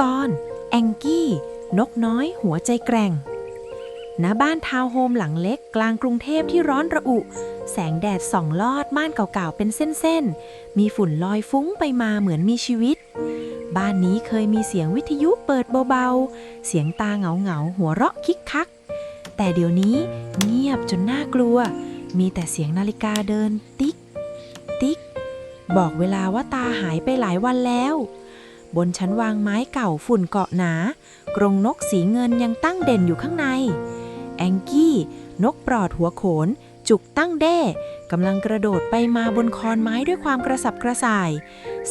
ตอนแองกี้นกน้อยหัวใจแกร่งณบ้านทาวน์โฮมหลังเล็กกลางกรุงเทพที่ร้อนระอุแสงแดดส่องลอดม่านเก่าๆเป็นเส้นๆมีฝุ่นลอยฟุ้งไปมาเหมือนมีชีวิตบ้านนี้เคยมีเสียงวิทยุเปิดเบาๆเสียงตาเหงาๆหัวเราะคิกคักแต่เดี๋ยวนี้เงียบจนน่ากลัวมีแต่เสียงนาฬิกาเดินติ๊กติ๊กบอกเวลาว่าตาหายไปหลายวันแล้วบนชั้นวางไม้เก่าฝุ่นเกาะหนากรงนกสีเงินยังตั้งเด่นอยู่ข้างในแองกี้นกปลอดหัวโขนจุกตั้งเด้กำลังกระโดดไปมาบนคอนไม้ด้วยความกระสับกระส่าย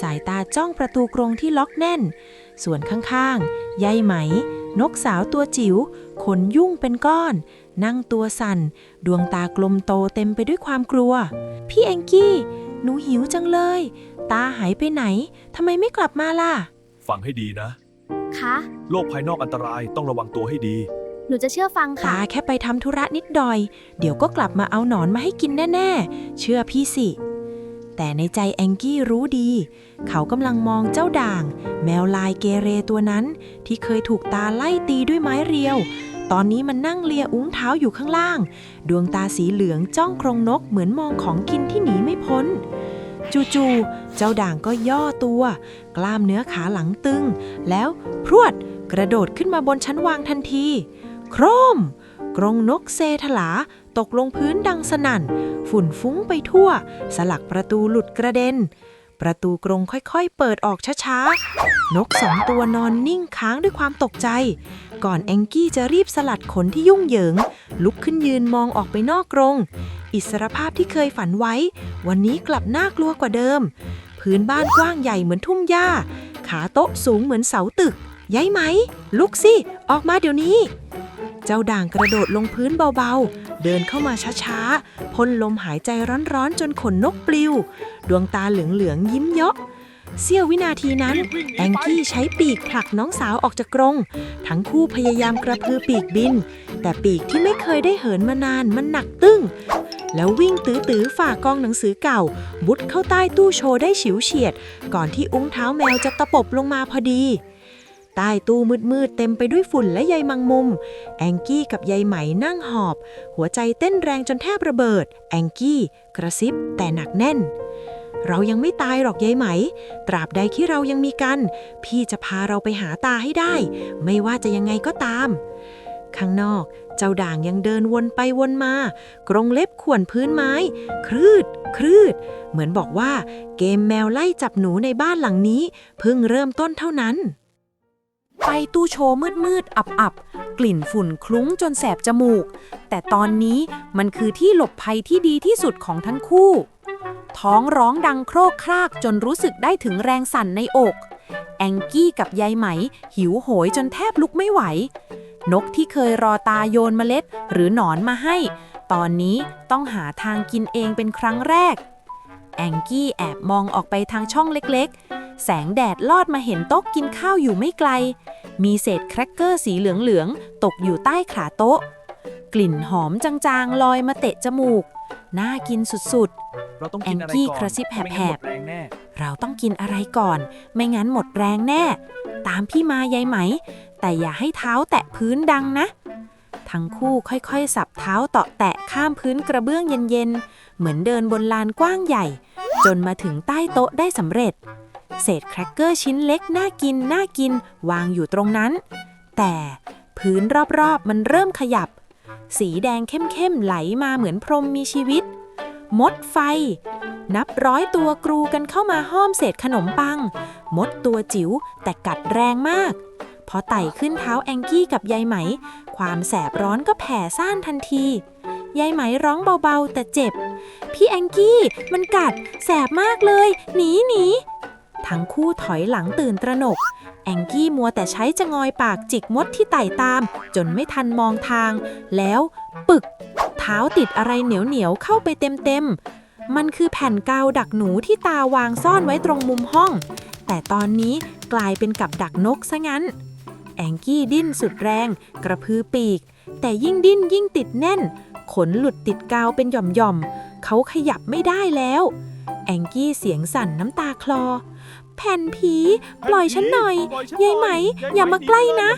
สายตาจ้องประตูกรงที่ล็อกแน่นส่วนข้างๆยายไหมนกสาวตัวจิ๋วขนยุ่งเป็นก้อนนั่งตัวสั่นดวงตากลมโตเต็มไปด้วยความกลัวพี่แองกี้หนูหิวจังเลยตาหายไปไหนทำไมไม่กลับมาล่ะฟังให้ดีนะ คะ โลกภายนอกอันตรายต้องระวังตัวให้ดี หนูจะเชื่อฟังค่ะ ตาแค่ไปทำธุระนิดหน่อยเดี๋ยวก็กลับมาเอาหนอนมาให้กินแน่ๆเชื่อพี่สิแต่ในใจแองกี้รู้ดีเขากำลังมองเจ้าด่างแมวลายเกเรตัวนั้นที่เคยถูกตาไล่ตีด้วยไม้เรียวตอนนี้มันนั่งเลียอุ้งเท้าอยู่ข้างล่างดวงตาสีเหลืองจ้องกรงนกเหมือนมองของกินที่หนีไม่พ้นจู่ๆเจ้าด่างก็ย่อตัวกล้ามเนื้อขาหลังตึงแล้วพรวดกระโดดขึ้นมาบนชั้นวางทันทีโครมกรงนกเซถลาตกลงพื้นดังสนั่นฝุ่นฟุ้งไปทั่วสลักประตูหลุดกระเด็นประตูกรงค่อยๆเปิดออกช้าๆนกสองตัวนอนนิ่งค้างด้วยความตกใจก่อนแองกี้จะรีบสลัดขนที่ยุ่งเหยิงลุกขึ้นยืนมองออกไปนอกกรงอิสรภาพที่เคยฝันไว้วันนี้กลับน่ากลัวกว่าเดิมพื้นบ้านกว้างใหญ่เหมือนทุ่งหญ้าขาโต๊ะสูงเหมือนเสาตึกย้ายไหมลุกสิออกมาเดี๋ยวนี้เจ้าด่างกระโดดลงพื้นเบาๆเดินเข้ามาช้าๆพ่นลมหายใจร้อนๆจนขนนกปลิวดวงตาเหลืองๆยิ้มเยาะเสี้ยววินาทีนั้นแองกี้ใช้ปีกผลักน้องสาวออกจากกรงทั้งคู่พยายามกระพือปีกบินแต่ปีกที่ไม่เคยได้เหินมานานมันหนักตึ้งแล้ววิ่งตื้อๆฝ่ากองหนังสือเก่าบุดเข้าใต้ตู้โชว์ได้ฉิวเฉียดก่อนที่อุ้งเท้าแมวจะตะปบลงมาพอดีใต้ตู้มืดๆเต็มไปด้วยฝุ่นและใยแมงมุมแองกี้กับยายไหมนั่งหอบหัวใจเต้นแรงจนแทบระเบิดแองกี้กระซิบแต่หนักแน่นเรายังไม่ตายหรอกยายไหมตราบใดที่เรายังมีกันพี่จะพาเราไปหาตาให้ได้ไม่ว่าจะยังไงก็ตามข้างนอกเจ้าด่างยังเดินวนไปวนมากรงเล็บข่วนพื้นไม้ครืดครืดเหมือนบอกว่าเกมแมวไล่จับหนูในบ้านหลังนี้เพิ่งเริ่มต้นเท่านั้นไปตู้โชว์มืดๆอับๆกลิ่นฝุ่นคลุ้งจนแสบจมูกแต่ตอนนี้มันคือที่หลบภัยที่ดีที่สุดของทั้งคู่ท้องร้องดังโครกครากจนรู้สึกได้ถึงแรงสั่นในอกแองกี้กับยายไหมหิวโหยจนแทบลุกไม่ไหวนกที่เคยรอตาโยนเมล็ดหรือหนอนมาให้ตอนนี้ต้องหาทางกินเองเป็นครั้งแรกแองกี้แอบมองออกไปทางช่องเล็กๆแสงแดดลอดมาเห็นโต๊ะกินข้าวอยู่ไม่ไกลมีเศษแครกเกอร์สีเหลืองๆตกอยู่ใต้ขาโต๊ะกลิ่นหอมจางๆลอยมาเตะจมูกน่ากินสุดๆแองกี้กระซิบแหบๆเราต้องกินอะไรก่อนไม่งั้นหมดแรงแน่ตามพี่มายายไหมแต่อย่าให้เท้าแตะพื้นดังนะทั้งคู่ค่อยๆสับเท้าเตาะแตะข้ามพื้นกระเบื้องเย็นๆเหมือนเดินบนลานกว้างใหญ่จนมาถึงใต้โต๊ะได้สำเร็จเศษแครกเกอร์ชิ้นเล็กน่ากินวางอยู่ตรงนั้นแต่พื้นรอบๆมันเริ่มขยับสีแดงเข้มๆไหลมาเหมือนพรหมมีชีวิตมดไฟนับร้อยตัวกรูกันเข้ามาห้อมเศษขนมปังมดตัวจิ๋วแต่กัดแรงมากพอไต่ขึ้นเท้าแองกี้กับยายไหมความแสบร้อนก็แผ่ซ่านทันทียายไหมร้องเบาๆแต่เจ็บพี่แองกี้มันกัดแสบมากเลยหนีทั้งคู่ถอยหลังตื่นตระหนกแองกี้มัวแต่ใช้จะงอยปากจิกมดที่ไต่ตามจนไม่ทันมองทางแล้วปึกเท้าติดอะไรเหนียวเข้าไปเต็มมันคือแผ่นกาวดักหนูที่ตาวางซ่อนไว้ตรงมุมห้องแต่ตอนนี้กลายเป็นกับดักนกซะงั้นแองกี้ดิ้นสุดแรงกระพือปีกแต่ยิ่งดิ้นยิ่งติดแน่นขนหลุดติดกาวเป็นหย่อมๆเขาขยับไม่ได้แล้วแองกี้เสียงสั่นน้ำตาคลอ แผ่นผี ปล่อยฉันหน่อยยายไหมอย่ามาใกล้นะ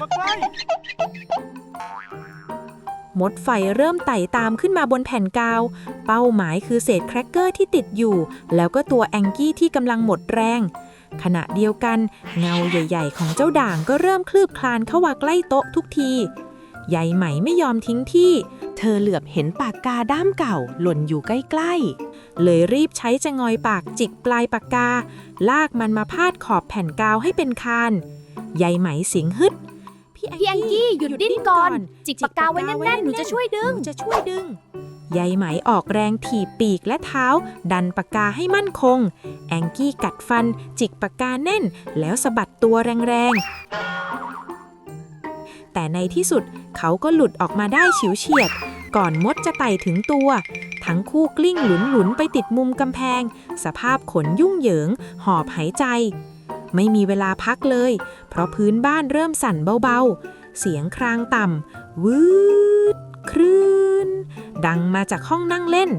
มดไฟเริ่มไต่ตามขึ้นมาบนแผ่นกาวเป้าหมายคือเศษแครกเกอร์ที่ติดอยู่แล้วก็ตัวแองกี้ที่กำลังหมดแรงขณะเดียวกันเงาใหญ่ๆของเจ้าด่างก็เริ่มคลืบคลานเข้ามาใกล้โต๊ะทุกทียายไหมไม่ยอมทิ้งที่เธอเหลือบเห็นปากกาด้ามเก่าหล่นอยู่ใกล้ๆเลยรีบใช้จะงอยปากจิกปลายปากกาลากมันมาพาดขอบแผ่นกาวให้เป็นคานยายไหมเสียงฮึดพี่แองกี้หยุดดิ้นก่อนจิกปากกาไว้แน่นๆหนูจะช่วยดึงยายไหมออกแรงถีบปีกและเท้าดันปากกาให้มั่นคงแองกี้กัดฟันจิกปากกาแน่นแล้วสะบัดตัวแรงๆแต่ในที่สุดเขาก็หลุดออกมาได้ฉิวเฉียดก่อนมดจะไต่ถึงตัวทั้งคู่กลิ้งหลุนๆไปติดมุมกำแพงสภาพขนยุ่งเหยิงหอบหายใจไม่มีเวลาพักเลยเพราะพื้นบ้านเริ่มสั่นเบาๆเสียงครางต่ำวืดคลื่นดังมาจากห้องนั่งเล่น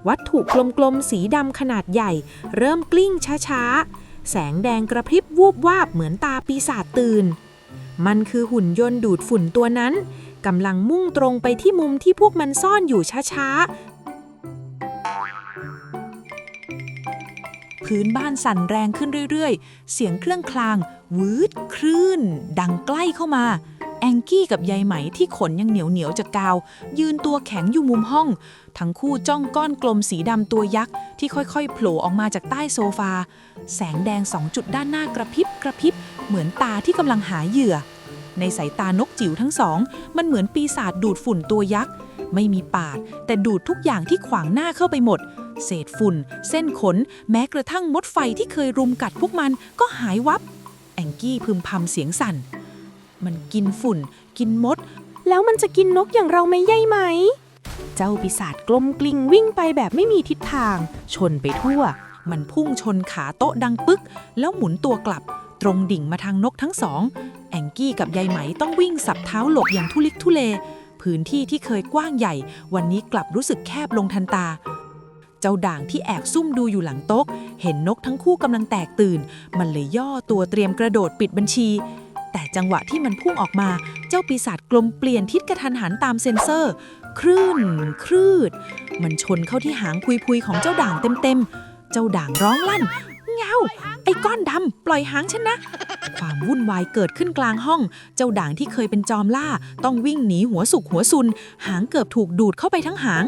วัตถุกลมๆสีดำขนาดใหญ่เริ่มกลิ้งช้าๆแสงแดงกระพริบวูบวาบเหมือนตาปีศาจตื่นมันคือหุ่นยนต์ดูดฝุ่นตัวนั้นกำลังมุ่งตรงไปที่มุมที่พวกมันซ่อนอยู่ช้าๆพื้นบ้านสั่นแรงขึ้นเรื่อยๆเสียงเครื่องคลางวืดคลื่นดังใกล้เข้ามาแองกี้กับยายไหมที่ขนยังเหนียวจากกาวยืนตัวแข็งอยู่มุมห้องทั้งคู่จ้องก้อนกลมสีดำตัวยักษ์ที่ค่อยๆโผล่ออกมาจากใต้โซฟาแสงแดง2 จุดด้านหน้ากระพริบเหมือนตาที่กำลังหาเหยื่อในสายตานกจิ๋วทั้งสองมันเหมือนปีศาจดูดฝุ่นตัวยักษ์ไม่มีปากแต่ดูดทุกอย่างที่ขวางหน้าเข้าไปหมดเศษฝุ่นเส้นขนแม้กระทั่งมดไฟที่เคยรุมกัดพวกมันก็หายวับแองกี้พึมพำเสียงสั่นมันกินฝุ่นกินมดแล้วมันจะกินนกอย่างเราไหมยายไหมเจ้าปีศาจกลมกลิ้งวิ่งไปแบบไม่มีทิศทางชนไปทั่วมันพุ่งชนขาโต๊ะดังปึ๊กแล้วหมุนตัวกลับตรงดิ่งมาทางนกทั้งสองแองกี้กับยายไหมต้องวิ่งสับเท้าหลบอย่างทุลิกทุเลพื้นที่ที่เคยกว้างใหญ่วันนี้กลับรู้สึกแคบลงทันตาเจ้าด่างที่แอบซุ่มดูอยู่หลังโต๊ะเห็นนกทั้งคู่กำลังแตกตื่นมันเลยย่อตัวเตรียมกระโดดปิดบัญชีแต่จังหวะที่มันพุ่งออกมาเจ้าปีศาจกลมเปลี่ยนทิศกระทันหันตามเซ็นเซอร์คลืดมันชนเข้าที่หางพุยๆของเจ้าด่างเต็มๆเจ้าด่างร้องลั่นเงาไอ้ก้อนดำปล่อยหางฉันนะความวุ่นวายเกิดขึ้นกลางห้องเจ้าด่างที่เคยเป็นจอมล่าต้องวิ่งหนีหัวสุกหัวซุนหางเกือบถูกดูดเข้าไปทั้งหาง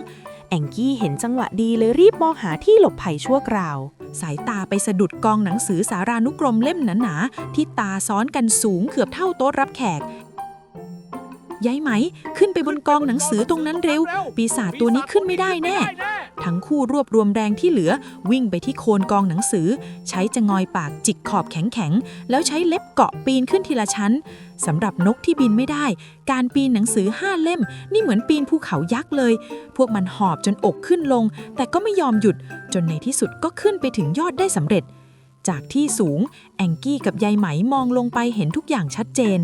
แองกี้เห็นจังหวะดีเลยรีบมองหาที่หลบภัยชั่วคราวสายตาไปสะดุดกองหนังสือสารานุกรมเล่มหนาๆที่ตาซ้อนกันสูงเกือบเท่าโต๊ะรับแขกยายไหมขึ้นไปบนกองหนังสือตรงนั้นเร็วปีศาจตัวนี้ขึ้นไม่ได้แน่ทั้งคู่รวบรวมแรงที่เหลือวิ่งไปที่โคนกองหนังสือใช้จะงอยปากจิกขอบแข็งๆแล้วใช้เล็บเกาะปีนขึ้นทีละชั้นสำหรับนกที่บินไม่ได้การปีนหนังสือ5 เล่มนี่เหมือนปีนภูเขายักษ์เลยพวกมันหอบจนอกขึ้นลงแต่ก็ไม่ยอมหยุดจนในที่สุดก็ขึ้นไปถึงยอดได้สำเร็จจากที่สูงแองกี้กับยายไหมมองลงไปเห็นทุกอย่างชัดเจน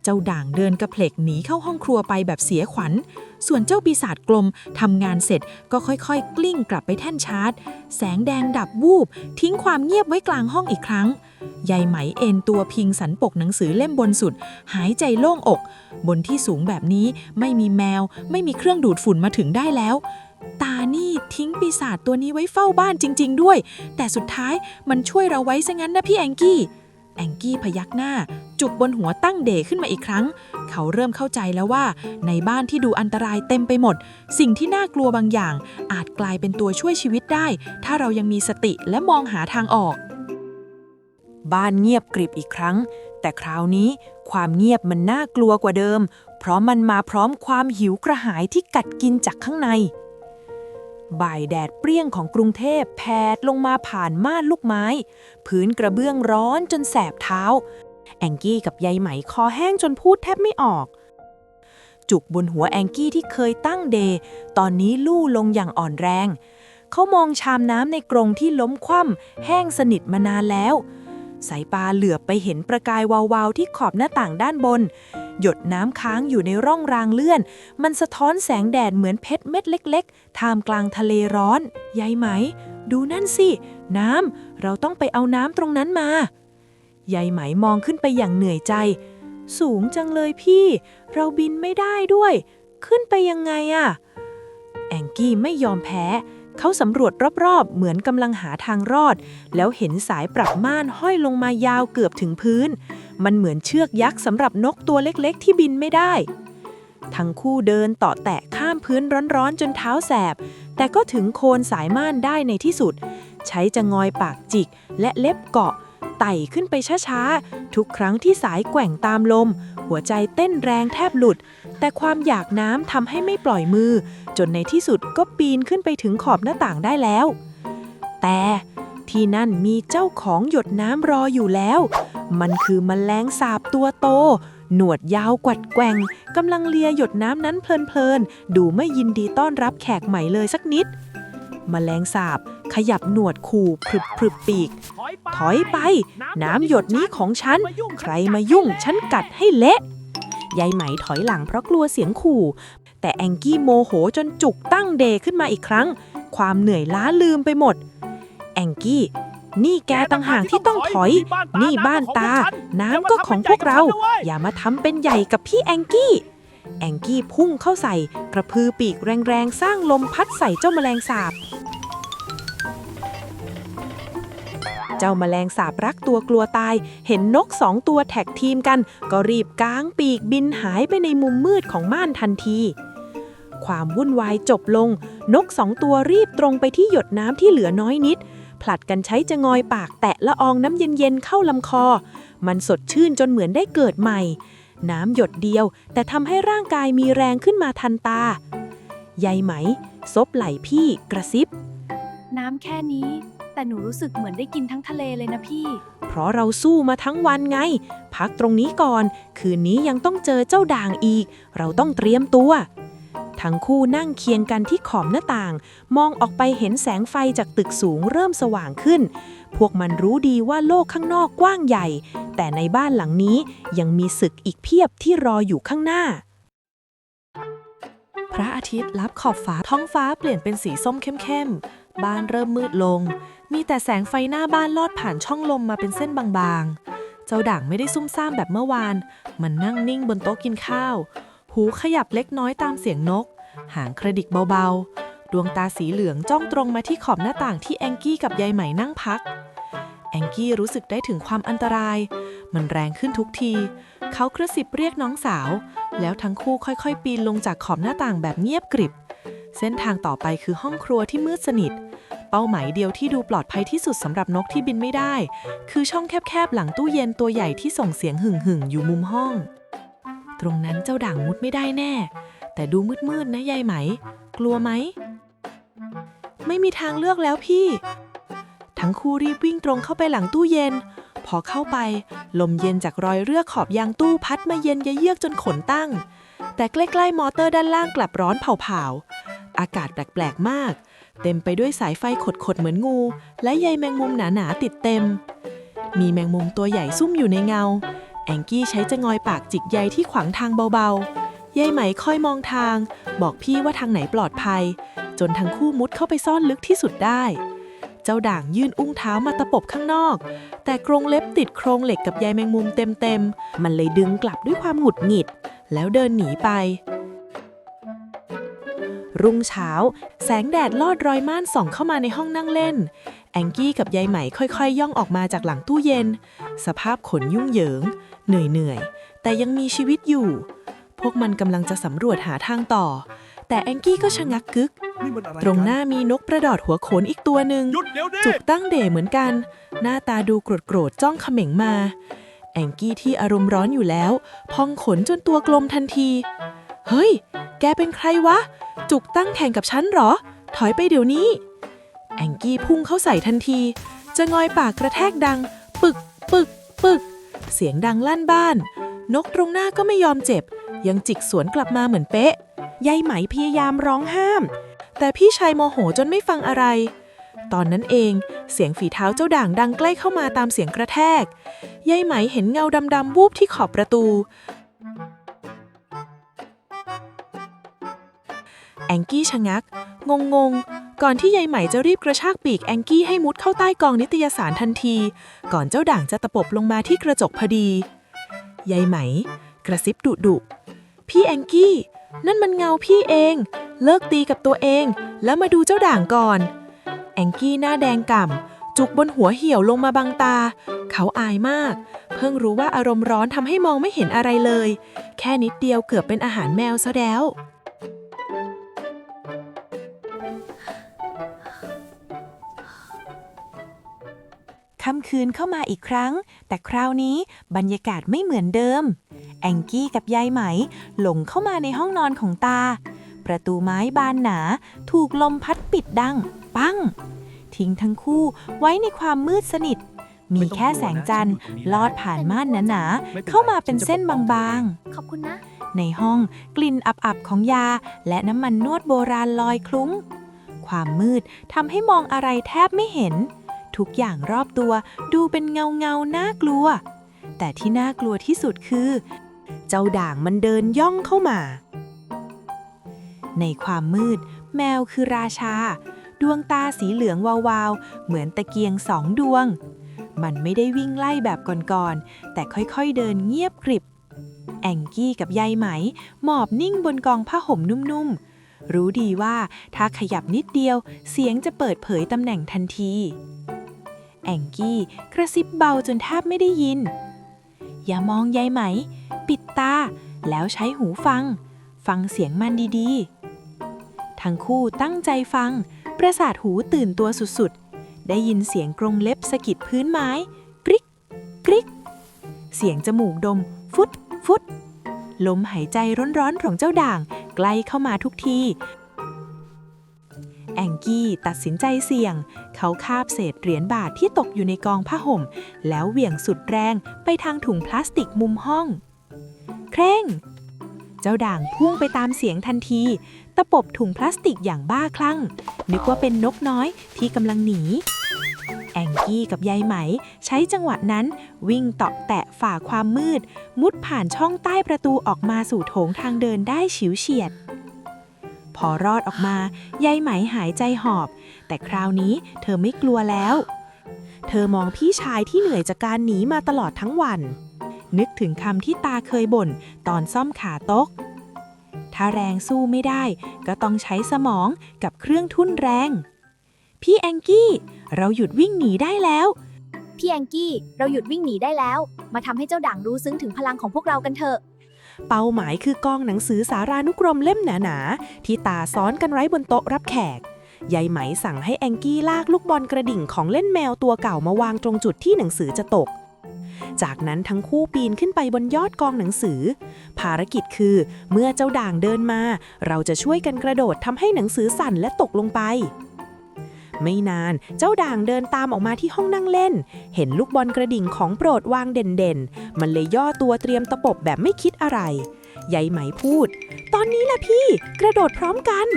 เจ้าด่างเดินกระเพลกหนีเข้าห้องครัวไปแบบเสียขวัญส่วนเจ้าปีศาจกลมทำงานเสร็จก็ค่อยๆกลิ้งกลับไปแท่นชาร์จแสงแดงดับวูบทิ้งความเงียบไว้กลางห้องอีกครั้งยายไหมเอนตัวพิงสันปกหนังสือเล่มบนสุดหายใจโล่งอกบนที่สูงแบบนี้ไม่มีแมวไม่มีเครื่องดูดฝุ่นมาถึงได้แล้วตานี่ทิ้งปีศาจตัวนี้ไว้เฝ้าบ้านจริงๆด้วยแต่สุดท้ายมันช่วยเราไว้ซะงั้นนะพี่แองกี้พยักหน้าจุกบนหัวตั้งเดขึ้นมาอีกครั้งเขาเริ่มเข้าใจแล้วว่าในบ้านที่ดูอันตรายเต็มไปหมดสิ่งที่น่ากลัวบางอย่างอาจกลายเป็นตัวช่วยชีวิตได้ถ้าเรายังมีสติและมองหาทางออกบ้านเงียบกริบอีกครั้งแต่คราวนี้ความเงียบมันน่ากลัวกว่าเดิมเพราะมันมาพร้อมความหิวกระหายที่กัดกินจากข้างในบ่ายแดดเปรี้ยงของกรุงเทพแผดลงมาผ่านม่านลูกไม้พื้นกระเบื้องร้อนจนแสบเท้าแองกี้กับยายไหมคอแห้งจนพูดแทบไม่ออกจุกบนหัวแองกี้ที่เคยตั้งเดตอนนี้ลู่ลงอย่างอ่อนแรงเขามองชามน้ำในกรงที่ล้มคว่ำแห้งสนิทมานานแล้วสายตาเหลือบไปเห็นประกายวาวๆที่ขอบหน้าต่างด้านบนหยดน้ำค้างอยู่ในร่องรางเลื่อนมันสะท้อนแสงแดดเหมือนเพชรเม็ดเล็กๆท่ามกลางทะเลร้อนยายไหมดูนั่นสิน้ำเราต้องไปเอาน้ำตรงนั้นมา ยายไหมมองขึ้นไปอย่างเหนื่อยใจสูงจังเลยพี่เราบินไม่ได้ด้วยขึ้นไปยังไงอะแองกี้ไม่ยอมแพ้เขาสำรวจรอบๆเหมือนกำลังหาทางรอดแล้วเห็นสายปรับม่านห้อยลงมายาวเกือบถึงพื้นมันเหมือนเชือกยักษ์สำหรับนกตัวเล็กๆที่บินไม่ได้ทั้งคู่เดินต่อแตะข้ามพื้นร้อนๆจนเท้าแสบแต่ก็ถึงโคนสายม่านได้ในที่สุดใช้จะงอยปากจิกและเล็บเกาะไต่ขึ้นไปช้าๆทุกครั้งที่สายแกว่งตามลมหัวใจเต้นแรงแทบหลุดแต่ความอยากน้ำทำให้ไม่ปล่อยมือจนในที่สุดก็ปีนขึ้นไปถึงขอบหน้าต่างได้แล้วแต่ที่นั่นมีเจ้าของหยดน้ำรออยู่แล้วมันคือแมลงสาบตัวโตหนวดยาวกวัดแกว่งกำลังเลียหยดน้ำนั้นเพลินๆดูไม่ยินดีต้อนรับแขกใหม่เลยสักนิดแมลงสาบขยับหนวดขู่พรึบปีกถอยไปน้ำหยดนี้ของฉันใครมายุ่งฉันกัดให้เละยายไหมถอยหลังเพราะกลัวเสียงขู่แต่แองกี้โมโหจนจุกตั้งเดขึ้นมาอีกครั้งความเหนื่อยล้าลืมไปหมดแองกี้นี่แกต่างหากที่ต้องถอยนี่บ้านตาน้ำก็ของพวกเราอย่ามาทำเป็นใหญ่กับพี่แองกี้แองกี้พุ่งเข้าใส่กระพือปีกแรงๆสร้างลมพัดใส่เจ้าแมลงสาบเจ้าแมลงสาบรักตัวกลัวตายเห็นนก2 ตัวแท็กทีมกันก็รีบก้างปีกบินหายไปในมุมมืดของม่านทันทีความวุ่นวายจบลงนก2 ตัวรีบตรงไปที่หยดน้ำที่เหลือน้อยนิดผลัดกันใช้จะงอยปากแตะละอองน้ำเย็นๆเข้าลำคอมันสดชื่นจนเหมือนได้เกิดใหม่น้ำหยดเดียวแต่ทำให้ร่างกายมีแรงขึ้นมาทันตายายไหมซบไหล่พี่กระซิบน้ำแค่นี้แต่หนูรู้สึกเหมือนได้กินทั้งทะเลเลยนะพี่เพราะเราสู้มาทั้งวันไงพักตรงนี้ก่อนคืนนี้ยังต้องเจอเจ้าด่างอีกเราต้องเตรียมตัวทั้งคู่นั่งเคียงกันที่ขอบหน้าต่างมองออกไปเห็นแสงไฟจากตึกสูงเริ่มสว่างขึ้นพวกมันรู้ดีว่าโลกข้างนอกกว้างใหญ่แต่ในบ้านหลังนี้ยังมีศึกอีกเพียบที่รออยู่ข้างหน้าพระอาทิตย์ลับขอบฟ้าท้องฟ้าเปลี่ยนเป็นสีส้มเข้มๆบ้านเริ่มมืดลงมีแต่แสงไฟหน้าบ้านลอดผ่านช่องลมมาเป็นเส้นบางๆเจ้าด่างไม่ได้ซุ่มซ่ามแบบเมื่อวานมันนั่งนิ่งบนโต๊ะกินข้าวหูขยับเล็กน้อยตามเสียงนกหางกระดิกเบาๆดวงตาสีเหลืองจ้องตรงมาที่ขอบหน้าต่างที่แองกี้กับยายไหมนั่งพักแองกี้รู้สึกได้ถึงความอันตรายมันแรงขึ้นทุกทีเขากระซิบเรียกน้องสาวแล้วทั้งคู่ค่อยๆปีนลงจากขอบหน้าต่างแบบเงียบกริบเส้นทางต่อไปคือห้องครัวที่มืดสนิทเป้าหมายเดียวที่ดูปลอดภัยที่สุดสำหรับนกที่บินไม่ได้คือช่องแคบๆหลังตู้เย็นตัวใหญ่ที่ส่งเสียงหึ่งๆอยู่มุมห้องตรงนั้นเจ้าด่างมุดไม่ได้แน่แต่ดูมืดๆนะยายไหมกลัวไหมไม่มีทางเลือกแล้วพี่ทั้งคู่รีบวิ่งตรงเข้าไปหลังตู้เย็นพอเข้าไปลมเย็นจากรอยเรือขอบยางตู้พัดมาเย็นเยือกจนขนตั้งแต่ใกล้ๆมอเตอร์ด้านล่างกลับร้อนเผาๆอากาศแปลกๆมากเต็มไปด้วยสายไฟขดๆเหมือนงูและใยแมงมุมหนาๆติดเต็มมีแมงมุมตัวใหญ่ซุ่มอยู่ในเงาแองกี้ใช้จะงอยปากจิกใยที่ขวางทางเบาๆยายไหมคอยมองทางบอกพี่ว่าทางไหนปลอดภัยจนทั้งคู่มุดเข้าไปซ่อนลึกที่สุดได้เจ้าด่างยื่นอุ้งเท้ามาตะปบข้างนอกแต่กรงเล็บติดโครงเหล็กกับใยแมงมุมเต็มๆมันเลยดึงกลับด้วยความหงุดหงิดแล้วเดินหนีไปรุ่งเช้าแสงแดดลอดรอยม่านส่องเข้ามาในห้องนั่งเล่นแองกี้กับยายไหมค่อยๆย่องออกมาจากหลังตู้เย็นสภาพขนยุ่งเหยิงเหนื่อยแต่ยังมีชีวิตอยู่พวกมันกำลังจะสำรวจหาทางต่อแต่แองกี้ก็ชะงักกึกตรงหน้ามีนกประดอดหัวโขนอีกตัวหนึ่งจุกตั้งเด่เหมือนกันหน้าตาดูโกรธจ้องเขม็งมาแองกี้ที่อารมณ์ร้อนอยู่แล้วพองขนจนตัวกลมทันทีเฮ้ยแกเป็นใครวะจุกตั้งแข่งกับฉันเหรอถอยไปเดี๋ยวนี้แองกี้พุ่งเข้าใส่ทันทีจะงอยปากกระแทกดังปึกปึกปึกเสียงดังลั่นบ้านนกตรงหน้าก็ไม่ยอมเจ็บยังจิกสวนกลับมาเหมือนเป๊ะยายไหมพยายามร้องห้ามแต่พี่ชายโมโหจนไม่ฟังอะไรตอนนั้นเองเสียงฝีเท้าเจ้าด่างดังใกล้เข้ามาตามเสียงกระแทกยายไหมเห็นเงาดำๆวูบที่ขอบประตูแองกี้ชะงักงง ก่อนที่ยายไหมจะรีบกระชากปีกแองกี้ให้มุดเข้าใต้กองนิตยสารทันที ก่อนเจ้าด่างจะตะปบลงมาที่กระจกพอดียายไหมกระซิบดุพี่แองกี้นั่นมันเงาพี่เองเลิกตีกับตัวเองแล้วมาดูเจ้าด่างก่อนแองกี้หน้าแดงก่ำจุกบนหัวเหี่ยวลงมาบังตาเขาอายมากเพิ่งรู้ว่าอารมณ์ร้อนทำให้มองไม่เห็นอะไรเลยแค่นิดเดียวเกือบเป็นอาหารแมวซะแล้วค่ำคืนเข้ามาอีกครั้งแต่คราวนี้บรรยากาศไม่เหมือนเดิมแองกี้กับยายไหมหลงเข้ามาในห้องนอนของตาประตูไม้บานหนาถูกลมพัดปิดดังปังทิ้งทั้งคู่ไว้ในความมืดสนิทมีแค่แสงจันทร์ลอดผ่านม่านหนาๆเข้ามาเป็นเส้นบางๆขอบคุณนะ ในห้องกลิ่นอับๆของยาและน้ำมันนวดโบราณลอยคลุ้งความมืดทำให้มองอะไรแทบไม่เห็นทุกอย่างรอบตัวดูเป็นเงาน่ากลัวแต่ที่น่ากลัวที่สุดคือเจ้าด่างมันเดินย่องเข้ามาในความมืดแมวคือราชาดวงตาสีเหลืองวาวๆเหมือนตะเกียง2 ดวงมันไม่ได้วิ่งไล่แบบก่อนๆแต่ค่อยๆเดินเงียบกริบแองกี้กับยายไหมหมอบนิ่งบนกองผ้าห่มนุ่มๆรู้ดีว่าถ้าขยับนิดเดียวเสียงจะเปิดเผยตำแหน่งทันทีแองกี้กระซิบเบาจนแทบไม่ได้ยินอย่ามองยายไหมปิดตาแล้วใช้หูฟังเสียงมันดีๆทั้งคู่ตั้งใจฟังประสาทหูตื่นตัวสุดๆได้ยินเสียงกรงเล็บสะกิดพื้นไม้กริ๊กกริ๊กเสียงจมูกดมฟุดฟุดลมหายใจร้อนๆของเจ้าด่างใกล้เข้ามาทุกทีแองกี้ตัดสินใจเสี่ยงเขาคาบเศษเหรียญบาทที่ตกอยู่ในกองผ้าห่มแล้วเหวี่ยงสุดแรงไปทางถุงพลาสติกมุมห้องเคร่งเจ้าด่างพุ่งไปตามเสียงทันทีตะปบถุงพลาสติกอย่างบ้าคลั่งนึกว่าเป็นนกน้อยที่กำลังหนีแองกี้กับยายไหมใช้จังหวะนั้นวิ่งเตาะแตะฝ่าความมืดมุดผ่านช่องใต้ประตูออกมาสู่โถงทางเดินได้ฉิวเฉียดพอรอดออกมายายไหมหายใจหอบแต่คราวนี้เธอไม่กลัวแล้วเธอมองพี่ชายที่เหนื่อยจากการหนีมาตลอดทั้งวันนึกถึงคำที่ตาเคยบ่นตอนซ่อมขาโต๊ะถ้าแรงสู้ไม่ได้ก็ต้องใช้สมองกับเครื่องทุ่นแรงพี่แองกี้เราหยุดวิ่งหนีได้แล้วพี่แองกี้เราหยุดวิ่งหนีได้แล้วมาทำให้เจ้าด่างรู้ซึ้งถึงพลังของพวกเรากันเถอะเป้าหมายคือกองหนังสือสารานุกรมเล่มหนาๆที่ตาซ้อนกันไว้บนโต๊ะรับแขกยายไหมสั่งให้แองกี้ลากลูกบอลกระดิ่งของเล่นแมวตัวเก่ามาวางตรงจุดที่หนังสือจะตกจากนั้นทั้งคู่ปีนขึ้นไปบนยอดกองหนังสือภารกิจคือเมื่อเจ้าด่างเดินมาเราจะช่วยกันกระโดดทำให้หนังสือสั่นและตกลงไปไม่นานเจ้าด่างเดินตามออกมาที่ห้องนั่งเล่นเห็นลูกบอลกระดิ่งของโปรดวางเด่นๆมันเลยย่อตัวเตรียมตะปบแบบไม่คิดอะไรยายไหมพูดตอนนี้ล่ะพี่กระโดดพร้อมกัน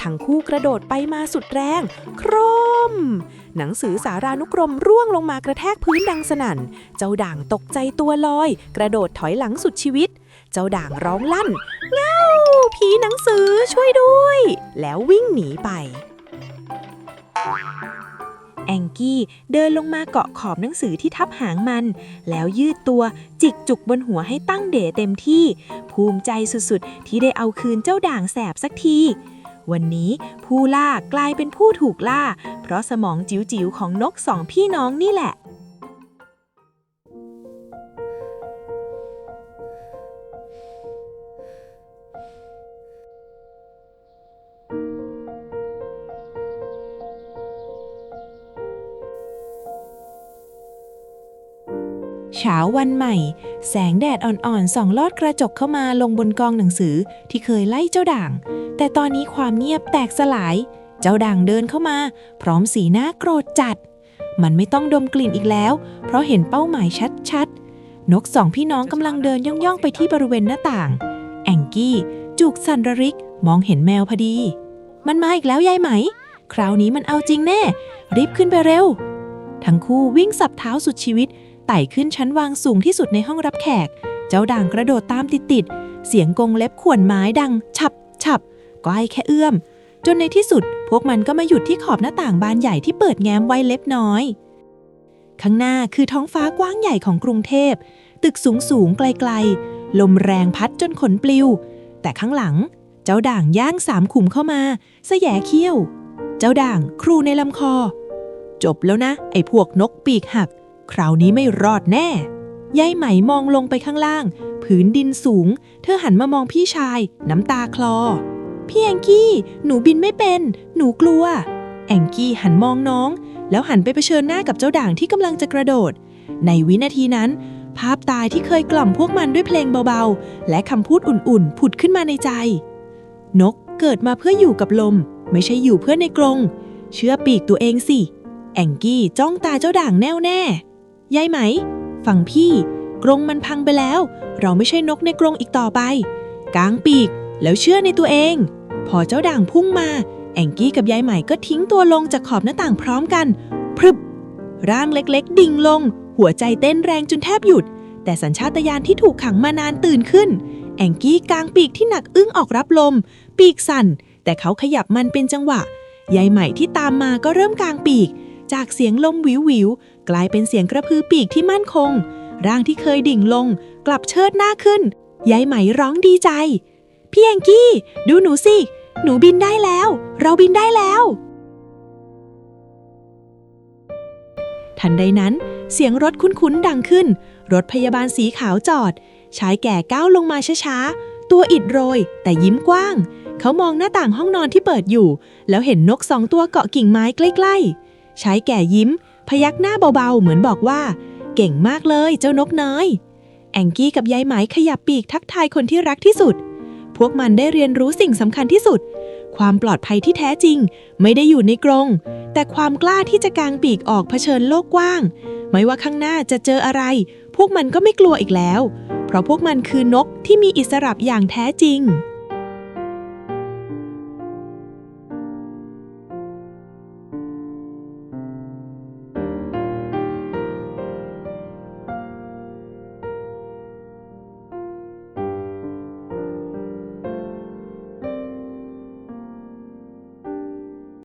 ทั้งคู่กระโดดไปมาสุดแรงโครมหนังสือสารานุกรมร่วงลงมากระแทกพื้นดังสนั่นเจ้าด่างตกใจตัวลอยกระโดดถอยหลังสุดชีวิตเจ้าด่างร้องลั่นเง้าผีหนังสือช่วยด้วยแล้ววิ่งหนีไปแองกี้เดินลงมาเกาะขอบหนังสือที่ทับหางมันแล้วยืดตัวจิกจุกบนหัวให้ตั้งเด๋เต็มที่ภูมิใจสุดๆที่ได้เอาคืนเจ้าด่างแสบสักทีวันนี้ผู้ล่ากลายเป็นผู้ถูกล่าเพราะสมองจิ๋วๆของนกสองพี่น้องนี่แหละ เช้าวันใหม่แสงแดดอ่อนๆส่องลอดกระจกเข้ามาลงบนกองหนังสือที่เคยไล่เจ้าด่างแต่ตอนนี้ความเงียบแตกสลายเจ้าด่างเดินเข้ามาพร้อมสีหน้าโกรธจัดมันไม่ต้องดมกลิ่นอีกแล้วเพราะเห็นเป้าหมายชัดๆนกสองพี่น้องกำลังเดินย่องๆไปที่บริเวณหน้าต่างแองกี้จูกสันระริกมองเห็นแมวพอดีมันมาอีกแล้วยายไหมคราวนี้มันเอาจริงแน่รีบขึ้นไปเร็วทั้งคู่วิ่งสับเท้าสุดชีวิตไต่ขึ้นชั้นวางสูงที่สุดในห้องรับแขกเจ้าด่างกระโดดตามติดๆเสียงกรงเล็บข่วนไม้ดังฉับฉับก็ให้แค่เอื้อม จนในที่สุดพวกมันก็มาหยุดที่ขอบหน้าต่างบานใหญ่ที่เปิดแง้มไว้เล็กน้อยข้างหน้าคือท้องฟ้ากว้างใหญ่ของกรุงเทพตึกสูงไกลๆลมแรงพัดจนขนปลิวแต่ข้างหลังเจ้าด่างย่าง3 ขุมเข้ามาแสแยเขี้ยวเจ้าด่างครูในลำคอจบแล้วนะไอ้พวกนกปีกหักคราวนี้ไม่รอดแน่ยายไหมมองลงไปข้างล่างผืนดินสูงเธอหันมามองพี่ชายน้ำตาคลอพี่แองกี้หนูบินไม่เป็นหนูกลัวแองกี้หันมองน้องแล้วหันไปเผชิญหน้ากับเจ้าด่างที่กำลังจะกระโดดในวินาทีนั้นภาพตายที่เคยกล่อมพวกมันด้วยเพลงเบาๆและคำพูดอุ่นๆผุดขึ้นมาในใจนกเกิดมาเพื่ออยู่กับลมไม่ใช่อยู่เพื่อในกรงเชื่อปีกตัวเองสิแองกี้จ้องตาเจ้าด่างแน่วแน่ยายไหมฟังพี่กรงมันพังไปแล้วเราไม่ใช่นกในกรงอีกต่อไปกางปีกแล้วเชื่อในตัวเองพอเจ้าด่างพุ่งมาแองกี้กับยายไหมก็ทิ้งตัวลงจากขอบหน้าต่างพร้อมกันพรึบร่างเล็กๆดิ่งลงหัวใจเต้นแรงจนแทบหยุดแต่สัญชาตญาณที่ถูกขังมานานตื่นขึ้นแองกี้กางปีกที่หนักอึ้งออกรับลมปีกสั่นแต่เขาขยับมันเป็นจังหวะยายไหมที่ตามมาก็เริ่มกางปีกจากเสียงลมวิววิวกลายเป็นเสียงกระพือปีกที่มั่นคงร่างที่เคยดิ่งลงกลับเชิดหน้าขึ้นยายไหมร้องดีใจพี่แองกี้ดูหนูสิหนูบินได้แล้วเราบินได้แล้วทันใดนั้นเสียงรถคุ้นๆดังขึ้นรถพยาบาลสีขาวจอดชายแก่ก้าวลงมาช้าๆตัวอิดโรยแต่ยิ้มกว้างเขามองหน้าต่างห้องนอนที่เปิดอยู่แล้วเห็นนก2 ตัวเกาะกิ่งไม้ใกล้ๆชายแก่ยิ้มพยักหน้าเบาๆเหมือนบอกว่าเก่งมากเลยเจ้านกน้อยแองกี้กับยายไหมขยับปีกทักทายคนที่รักที่สุดพวกมันได้เรียนรู้สิ่งสำคัญที่สุดความปลอดภัยที่แท้จริงไม่ได้อยู่ในกรงแต่ความกล้าที่จะกางปีกออกเผชิญโลกกว้างไม่ว่าข้างหน้าจะเจออะไรพวกมันก็ไม่กลัวอีกแล้วเพราะพวกมันคือนกที่มีอิสระอย่างแท้จริง